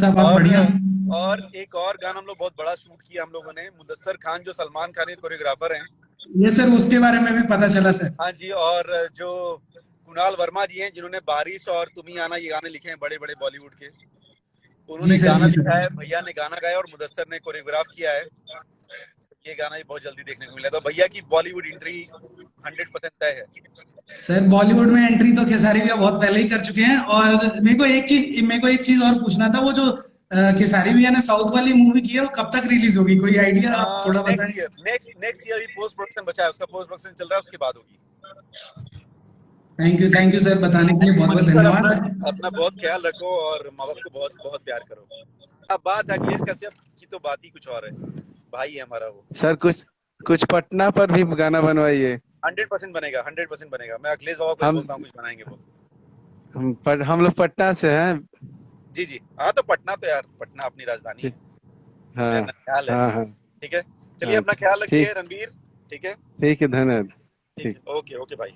साहब आप और बढ़िया। और एक और गाना हम लोग बहुत बड़ा शूट किया हम लोगों ने, मुदस्सर खान जो सलमान खान के कोरियोग्राफर हैं। ये सर उसके बारे में भी पता चला सर। हाँ जी, और जो कुणाल वर्मा जी हैं जिन्होंने बारिश और तुम ही आना ये गाने लिखे हैं बड़े बड़े बॉलीवुड के, जी उन्होंने सर, गाना जी लिखा सर। है, भैया ने गाना गाया और मुदस्सर ने कोरियोग्राफ किया है। ये गाना भी बहुत जल्दी देखने को मिला, तो भैया की बॉलीवुड एंट्री 100% तय है। सर बॉलीवुड में एंट्री तो खेसारी भैया बहुत पहले ही कर चुके हैं। और मेरे को एक चीज और पूछना था, वो जो खेसारी भैया ने साउथ वाली मूवी की है वो कब तक रिलीज होगी, कोई आइडिया आप थोड़ा बताएं। नेक्स्ट ईयर ही पोस्ट प्रोडक्शन बचा है, उसका पोस्ट प्रोडक्शन चल रहा है, उसके बाद होगी। थैंक यू सर, बताने के लिए बहुत मनु बहुत सर, अपना धन्यवाद। अपना बहुत ख्याल रखो और माँ बाप को बहुत बहुत प्यार करो। अब बात है अखिलेश कश्यप की, तो बात ही कुछ और है। भाई है हमारा वो। सर कुछ कुछ पटना पर भी गाना बनवाइए। 100% बनेगा, 100% बनेगा। मैं अखिलेश बाबा को ही हम बोलता हूँ, कुछ बनाएंगे वो। हम लोग पटना से हैं। जी जी, हाँ तो पटना, तो यार पटना अपनी राजधानी है, मेरा हाँ ननिहाल है। हाँ हाँ ठीक है, चलिए हाँ। अपना ख्याल रखिए ठीक। रणवीर। ठीक है। ठीक है, धन्यवाद। ठीक ठीक। है, ओके ओके भाई।